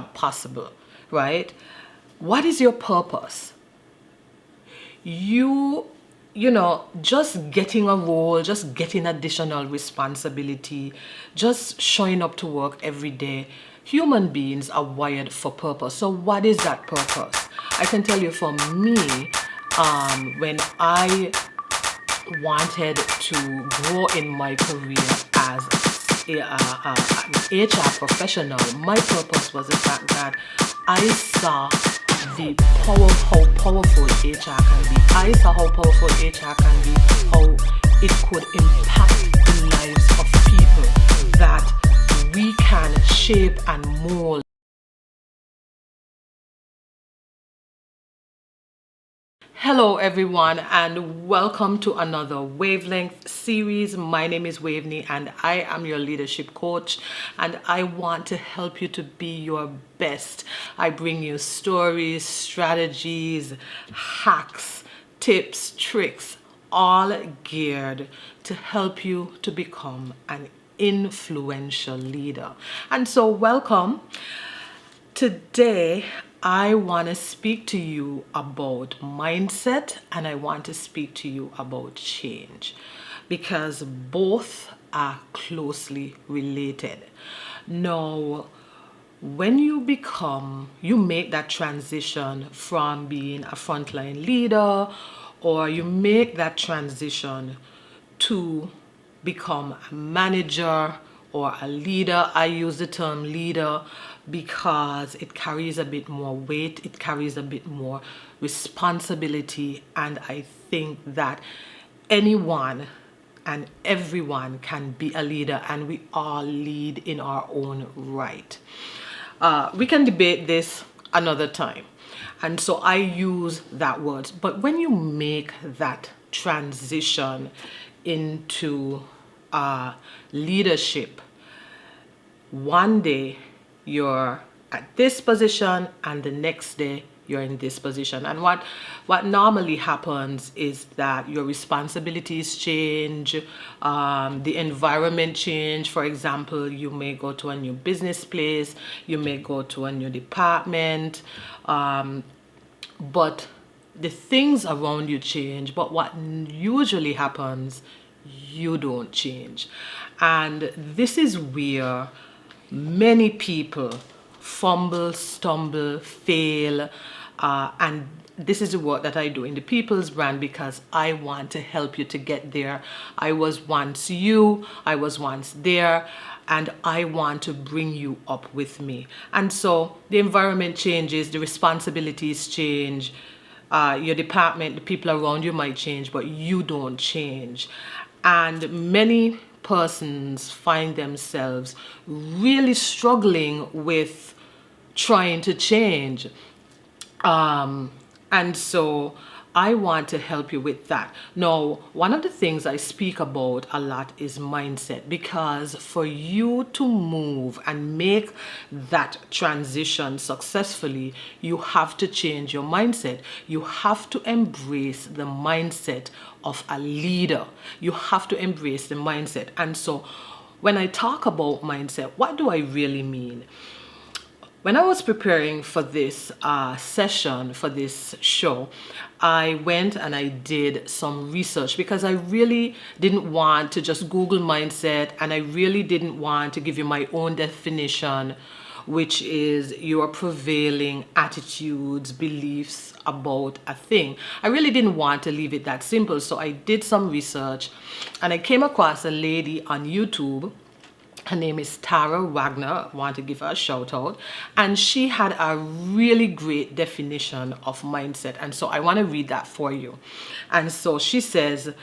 possible, right? What is your purpose? Just getting a role, just getting additional responsibility, just showing up to work every day. Human beings are wired for purpose. So what is that purpose? I can tell you, for me, when I wanted to grow in my career as an HR professional, my purpose was the fact that I saw how powerful HR can be. I saw how powerful HR can be, how it could impact the lives of people, that we can shape and mold. Hello everyone, and welcome to another Wavelength series. My name is Waveney and I am your leadership coach, and I want to help you to be your best. I bring you stories, strategies, hacks, tips, tricks, all geared to help you to become an influential leader. And so welcome. Today, I want to speak to you about mindset, and I want to speak to you about change, because both are closely related. Now, when you make that transition from being a frontline leader, or you make that transition to become a manager or a leader. I use the term leader because it carries a bit more weight, it carries a bit more responsibility, and I think that anyone and everyone can be a leader, and we all lead in our own right. We can debate this another time, and so I use that word. But when you make that transition into leadership, one day you're at this position and the next day you're in this position, and what normally happens is that your responsibilities change, the environment change. For example, you may go to a new business place, you may go to a new department, but the things around you change. But what usually happens, you don't change. And this is where many people fumble, stumble, fail, and this is the work that I do in the People's Brand, because I want to help you to get there. I was once you, I was once there, and I want to bring you up with me. And so the environment changes, the responsibilities change, your department, the people around you might change, but you don't change. And many persons find themselves really struggling with trying to change. And so I want to help you with that. Now, one of the things I speak about a lot is mindset, because for you to move and make that transition successfully, you have to change your mindset. You have to embrace the mindset of a leader. You have to embrace the mindset. And so when I talk about mindset, what do I really mean? When I was preparing for this session, for this show, I went and I did some research, because I really didn't want to just Google mindset, and I really didn't want to give you my own definition, which is your prevailing attitudes, beliefs about a thing. I really didn't want to leave it that simple. So I did some research, and I came across a lady on YouTube. Her name is Tara Wagner. I want to give her a shout out. And she had a really great definition of mindset. And so I want to read that for you. And so she says,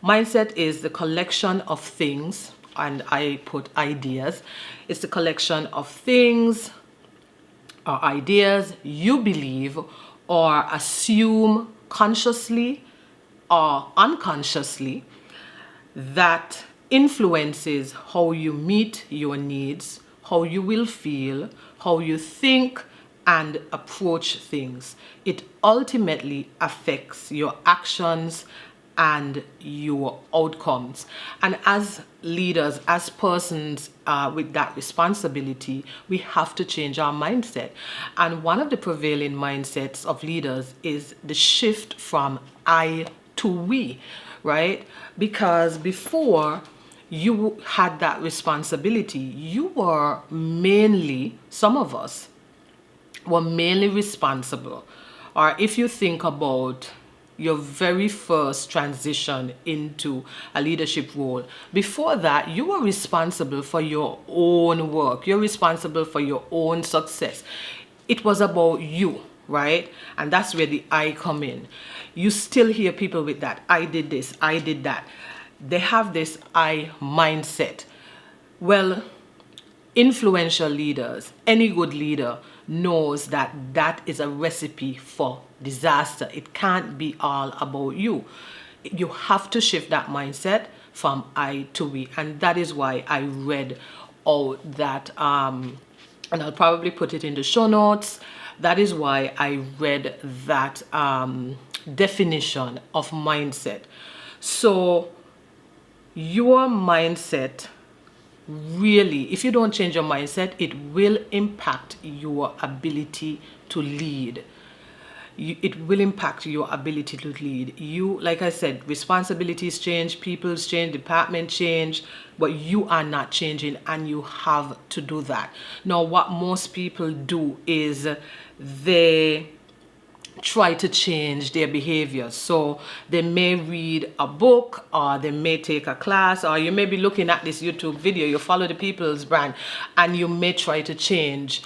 mindset is the collection of things, and I put ideas. It's the collection of things or ideas you believe or assume consciously or unconsciously that influences how you meet your needs, how you will feel, how you think and approach things. It ultimately affects your actions and your outcomes. And as leaders, as persons with that responsibility, we have to change our mindset. And one of the prevailing mindsets of leaders is the shift from I to we, right? Because before you had that responsibility, you were mainly, some of us were mainly responsible. Or if you think about your very first transition into a leadership role, before that, you were responsible for your own work. You're responsible for your own success. It was about you, right? And that's where the I come in. You still hear people with that. I did this, I did that. They have this I mindset. Well, influential leaders, any good leader knows that that is a recipe for disaster. It can't be all about you. You have to shift that mindset from I to we. And that is why I read all that, and I'll probably put it in the show notes. That is why I read that definition of mindset. So your mindset, really, if you don't change your mindset, it will impact your ability to lead. It will impact your ability to lead. You, like I said, responsibilities change, people's change, department change, but you are not changing, and you have to do that. Now, what most people do is they try to change their behavior. So they may read a book, or they may take a class, or you may be looking at this YouTube video, you follow the people's brand, and you may try to change.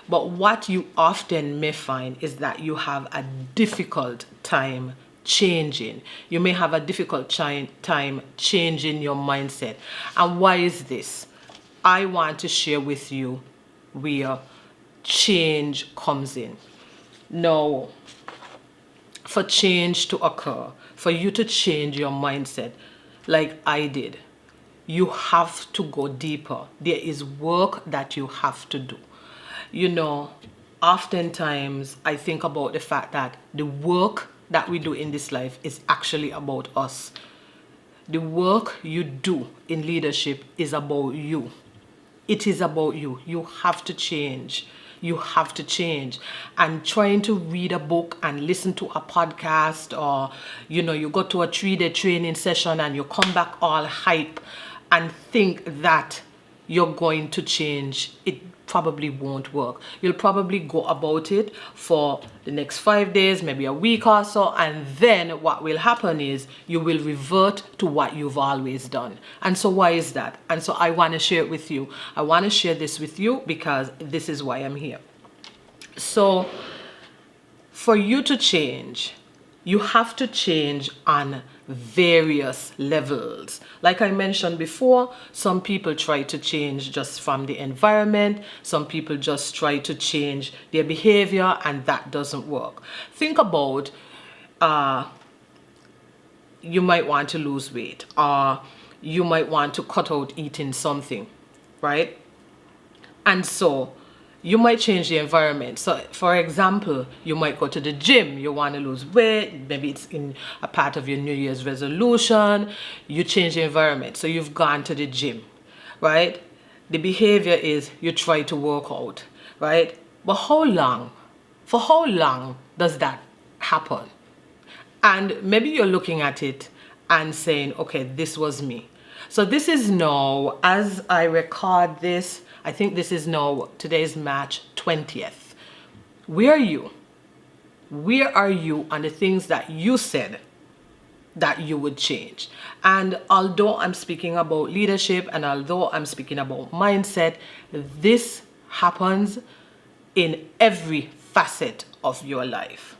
But what you often may find is that you have a difficult time changing. You may have a difficult time changing your mindset. And why is this? I want to share with you where change comes in. Now, for change to occur, for you to change your mindset like I did, you have to go deeper. There is work that you have to do. You know, oftentimes I think about the fact that the work that we do in this life is actually about us. The work you do in leadership is about you. It is about you. You have to change. You have to change. And trying to read a book and listen to a podcast, or you go to a 3-day training session and you come back all hype and think that you're going to change, it probably won't work. You'll probably go about it for the next 5 days, maybe a week or so, and then what will happen is you will revert to what you've always done. And so why is that? And so I want to share it with you. I want to share this with you because this is why I'm here. So for you to change, you have to change on various levels. Like I mentioned before, some people try to change just from the environment. Some people just try to change their behavior, and that doesn't work. Think about, you might want to lose weight, or you might want to cut out eating something, right? And so you might change the environment. So for example, you might go to the gym, you want to lose weight, maybe it's in a part of your New Year's resolution, you change the environment. So you've gone to the gym, right? The behavior is you try to work out, right? But how long? For how long does that happen? And maybe you're looking at it and saying, okay, this was me. So this is now, as I record this, I think this is now, today's March 20th. Where are you? Where are you on the things that you said that you would change? And although I'm speaking about leadership, and although I'm speaking about mindset, this happens in every facet of your life.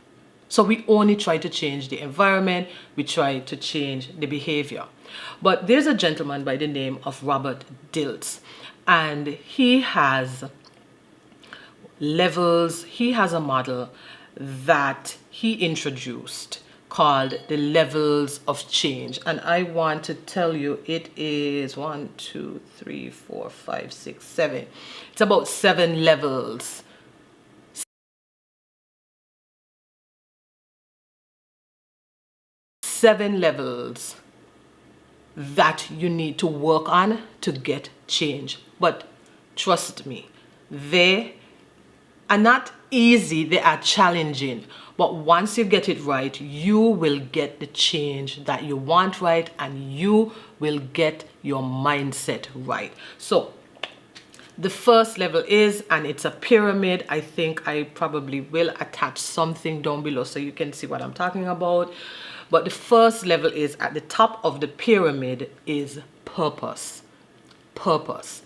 So we only try to change the environment, we try to change the behavior. But there's a gentleman by the name of Robert Dilts, and he has levels, he has a model that he introduced called the levels of change. And I want to tell you, it is 1, 2, 3, 4, 5, 6, 7. It's about 7 levels. 7 levels that you need to work on to get change. But trust me, they are not easy, they are challenging. But once you get it right, you will get the change that you want right, and you will get your mindset right. So the first level is, and it's a pyramid. I think I probably will attach something down below so you can see what I'm talking about. But the first level is, at the top of the pyramid is purpose. Purpose.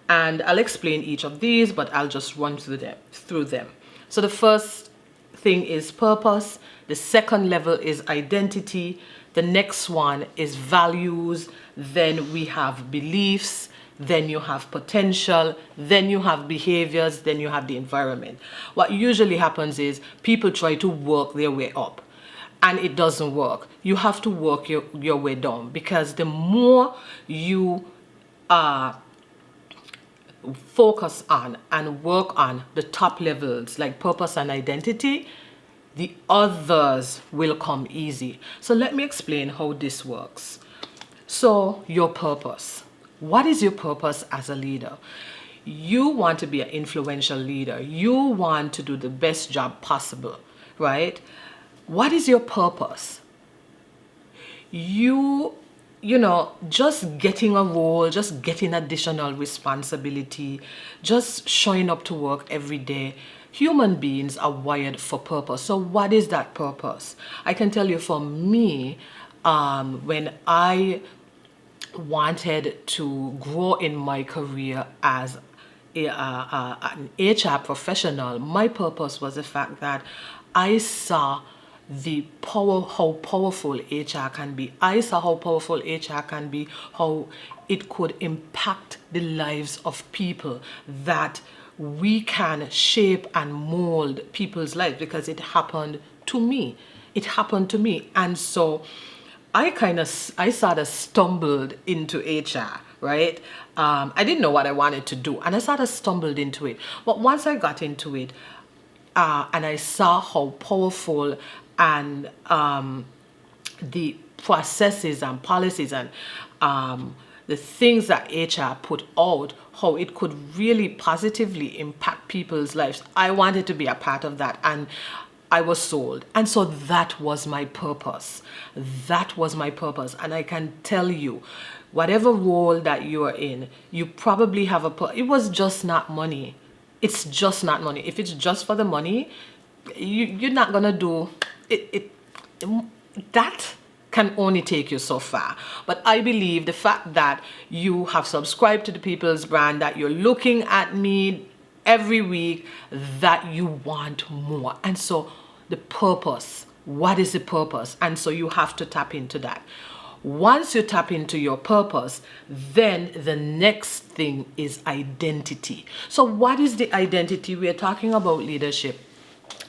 And I'll explain each of these, but I'll just run through them. So the first thing is purpose. The second level is identity. The next one is values. Then we have beliefs. Then you have potential. Then you have behaviors. Then you have the environment. What usually happens is people try to work their way up, and it doesn't work. You have to work your way down, because the more you focus on and work on the top levels like purpose and identity, the others will come easy. So let me explain how this works. So your purpose. What is your purpose as a leader? You want to be an influential leader. You want to do the best job possible, right? What is your purpose? You know, just getting a role, just getting additional responsibility, just showing up to work every day. Human beings are wired for purpose. So what is that purpose? I can tell you, for me, when I wanted to grow in my career as an HR professional, my purpose was the fact that I saw how powerful HR can be. I saw how powerful HR can be, how it could impact the lives of people, that we can shape and mold people's lives, because it happened to me. It happened to me. And so I sort of stumbled into HR, right? I didn't know what I wanted to do, and I sort of stumbled into it. But once I got into it, and I saw how powerful and the processes and policies and the things that HR put out, how it could really positively impact people's lives, I wanted to be a part of that, and I was sold. And so that was my purpose. That was my purpose. And I can tell you, whatever role that you are in, you probably have it was just not money. It's just not money. If it's just for the money, you're not gonna do it. That can only take you so far. But I believe the fact that you have subscribed to the People's Brand, that you're looking at me every week, that you want more. And so the purpose, what is the purpose? And so you have to tap into that. Once you tap into your purpose, then the next thing is identity. So what is the identity? We are talking about leadership.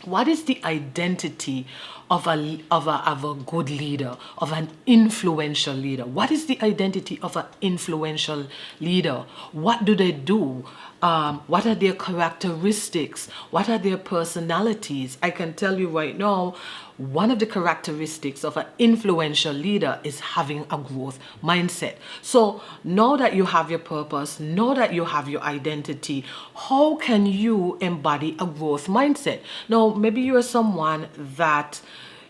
What is the identity of a good leader, of an influential leader? What is the identity of an influential leader? What do they do? What are their characteristics? What are their personalities? I can tell you right now, one of the characteristics of an influential leader is having a growth mindset. So now that you have your purpose, now that you have your identity, how can you embody a growth mindset? Now, maybe you're someone that,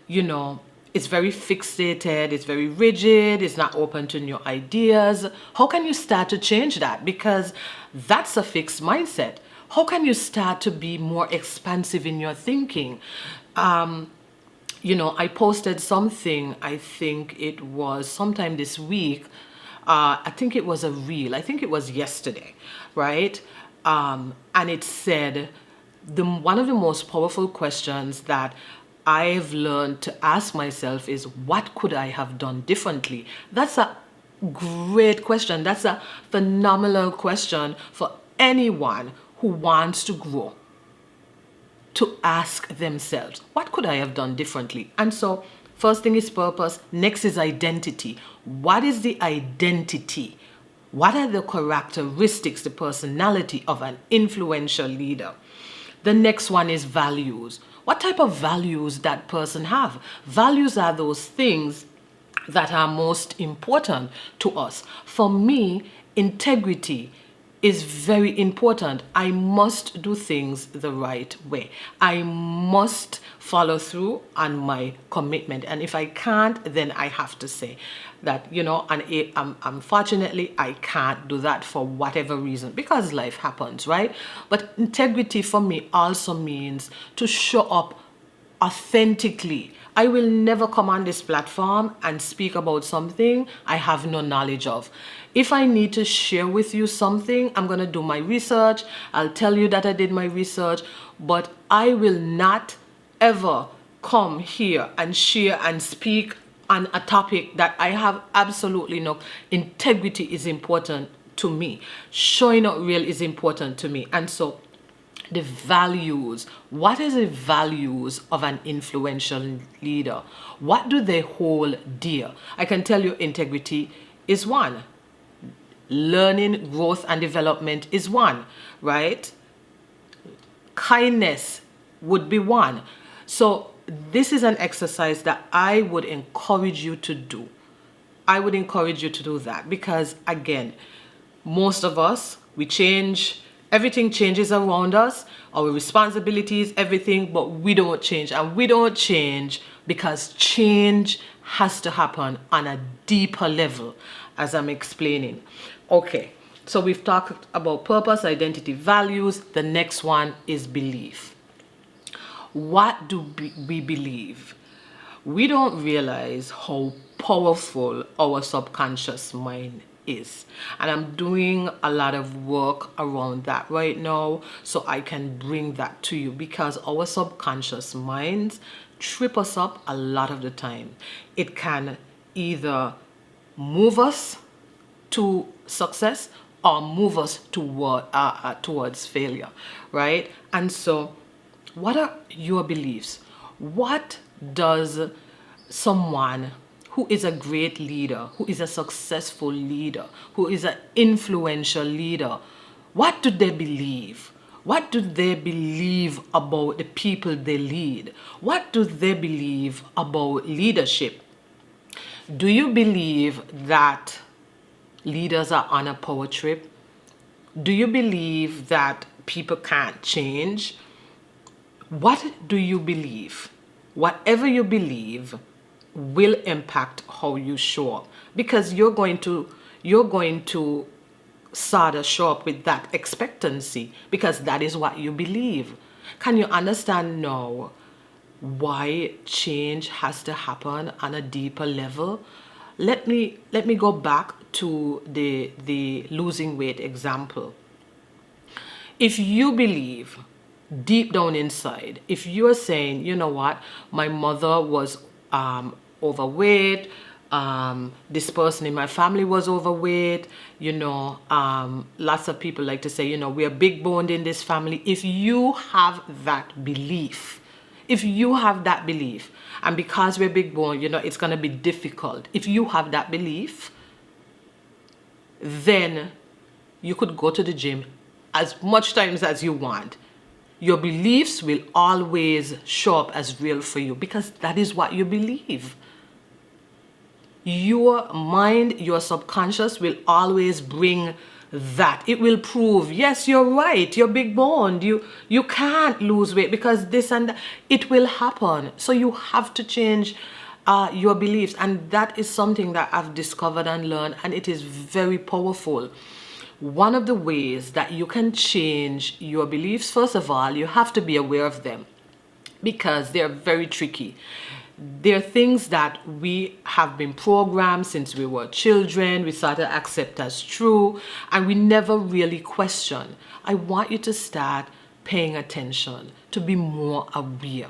you know, it's very fixated, it's very rigid, it's not open to new ideas. How can you start to change that? Because that's a fixed mindset. How can you start to be more expansive in your thinking? You know, I posted something, I think it was sometime this week. I think it was a reel. I think it was yesterday, right? And it said, one of the most powerful questions that I've learned to ask myself is, what could I have done differently? That's a great question. That's a phenomenal question for anyone who wants to grow, to ask themselves, what could I have done differently? And so first thing is purpose. Next is identity. What is the identity? What are the characteristics, the personality of an influential leader? The next one is values. What type of values that person have? Values are those things that are most important to us. For me, integrity is very important. I must do things the right way. I must follow through on my commitment. And if I can't, then I have to say that, and unfortunately, I can't do that for whatever reason, because life happens, right? But integrity for me also means to show up authentically. I will never come on this platform and speak about something I have no knowledge of. If I need to share with you something, I'm going to do my research. I'll tell you that I did my research, but I will not ever come here and share and speak on a topic that I have absolutely no. Integrity is important to me. Showing up real is important to me. And so the values, what is the values of an influential leader? What do they hold dear? I can tell you integrity is one. Learning, growth, and development is one, right? Kindness would be one. So this is an exercise that I would encourage you to do. I would encourage you to do that because, again, most of us, we change. Everything changes around us, our responsibilities, everything, but we don't change. And we don't change because change has to happen on a deeper level, as I'm explaining. Okay, so we've talked about purpose, identity, values. The next one is belief. What do we believe? We don't realize how powerful our subconscious mind is, and I'm doing a lot of work around that right now so I can bring that to you, because our subconscious minds trip us up a lot of the time. It can either move us to success or move us towards failure, right? And so what are your beliefs? What does someone who is a great leader, who is a successful leader, who is an influential leader, what do they believe? What do they believe about the people they lead? What do they believe about leadership? Do you believe that leaders are on a power trip? Do you believe that people can't change? What do you believe? Whatever you believe will impact how you show up, because you're going to sort of show up with that expectancy, because that is what you believe. Can you understand now why change has to happen on a deeper level? Let me go back to the losing weight example. If you believe deep down inside, if you're saying, you know what, my mother was overweight, this person in my family was overweight, lots of people like to say, we're big boned in this family. If you have that belief, and because we're big boned, it's going to be difficult. If you have that belief, then you could go to the gym as much times as you want. Your beliefs will always show up as real for you, because that is what you believe. Your mind, your subconscious will always bring that. It will prove, yes, you're right, you're big boned, you can't lose weight because this and that. It will happen. So you have to change your beliefs, and that is something that I've discovered and learned, and it is very powerful. One of the ways that you can change your beliefs, first of all, you have to be aware of them, because they're very tricky. They're things that we have been programmed since we were children. We start to accept as true, and we never really question. I want you to start paying attention, to be more aware,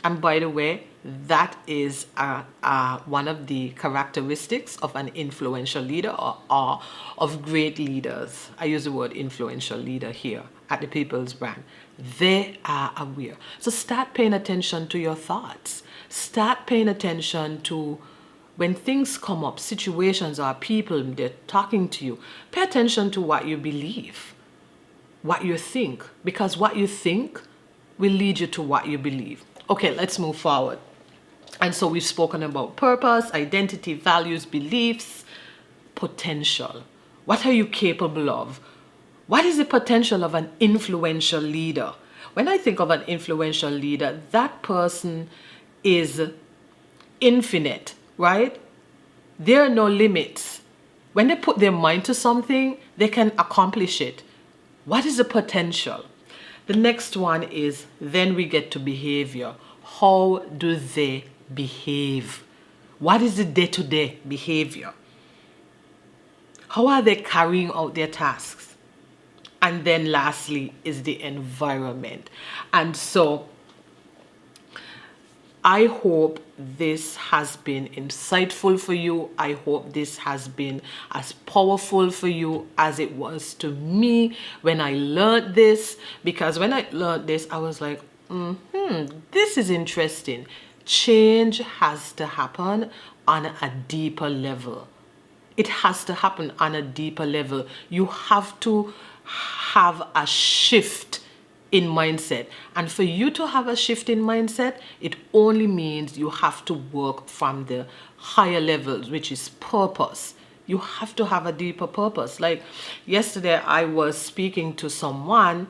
And by the way, that is one of the characteristics of an influential leader or of great leaders. I use the word influential leader here at the People's Brand. They are aware. So start paying attention to your thoughts. Start paying attention to when things come up, situations or people, they're talking to you. Pay attention to what you believe, what you think, because what you think will lead you to what you believe. Okay, let's move forward. And so we've spoken about purpose, identity, values, beliefs, potential. What are you capable of? What is the potential of an influential leader? When I think of an influential leader, that person is infinite, right? There are no limits. When they put their mind to something, they can accomplish it. What is the potential? The next one is, then we get to behavior. How do they behave? What is the day-to-day behavior? How are they carrying out their tasks? And then lastly is the environment. And so I hope this has been insightful for you. I hope this has been as powerful for you as it was to me when I learned this. Because when I learned this, I was like, this is interesting. Change has to happen on a deeper level. It has to happen on a deeper level. You have to have a shift in mindset. And for you to have a shift in mindset, it only means you have to work from the higher levels, which is purpose. You have to have a deeper purpose. Like yesterday, I was speaking to someone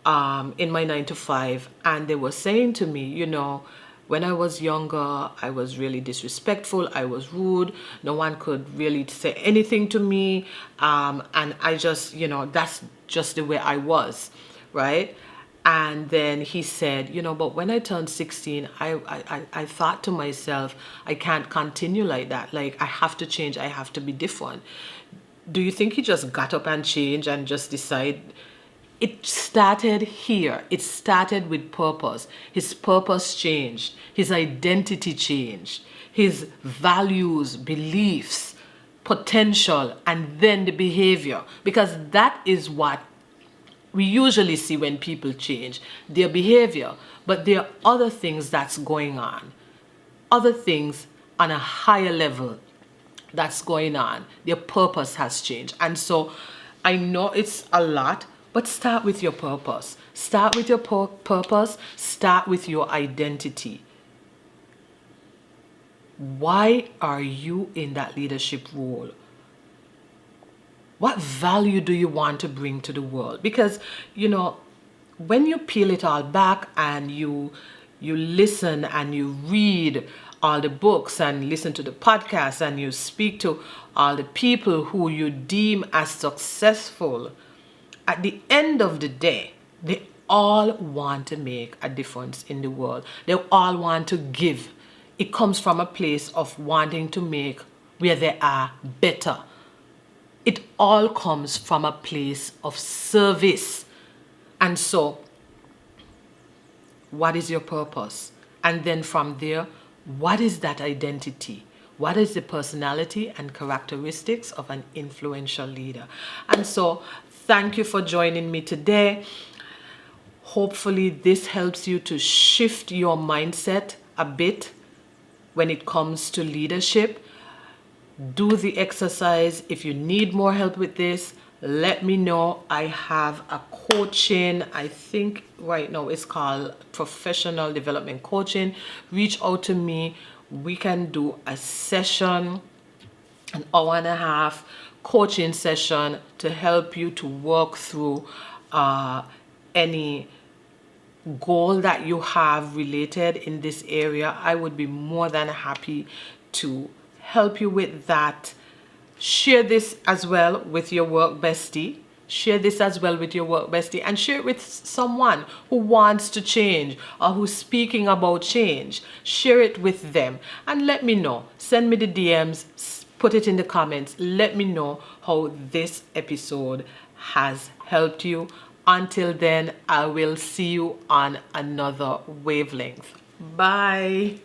in my 9 to 5, and they were saying to me, you know, when I was younger, I was really disrespectful. I was rude. No one could really say anything to me. And I just, you know, that's just the way I was, right? And then he said, you know, but when I turned 16, I thought to myself, I can't continue like that. Like, I have to change. I have to be different. Do you think he just got up and changed and just decided? It started here. It started with purpose. His purpose changed. His identity changed. His values, beliefs, potential, and then the behavior. Because that is what we usually see when people change, their behavior. But there are other things that's going on. Other things on a higher level that's going on. Their purpose has changed. And so I know it's a lot, but start with your purpose. Start with your purpose. Start with your identity. Why are you in that leadership role? What value do you want to bring to the world? Because, you know, when you peel it all back and you listen and you read all the books and listen to the podcasts and you speak to all the people who you deem as successful, at the end of the day, they all want to make a difference in the world. They all want to give. It comes from a place of wanting to make where they are better. It all comes from a place of service. And so, what is your purpose? And then from there, what is that identity? What is the personality and characteristics of an influential leader? And so, thank you for joining me today. Hopefully, this helps you to shift your mindset a bit when it comes to leadership. Do the exercise. If you need more help with this, let me know. I have a coaching, I think right now it's called professional development coaching. Reach out to me. We can do a session, an hour and a half coaching session to help you to work through any goal that you have related in this area. I would be more than happy to help you with that. Share this as well with your work bestie. Share this as well with your work bestie, and share it with someone who wants to change or who's speaking about change. Share it with them and let me know. Send me the DMs, put it in the comments. Let me know how this episode has helped you. Until then, I will see you on another wavelength. Bye.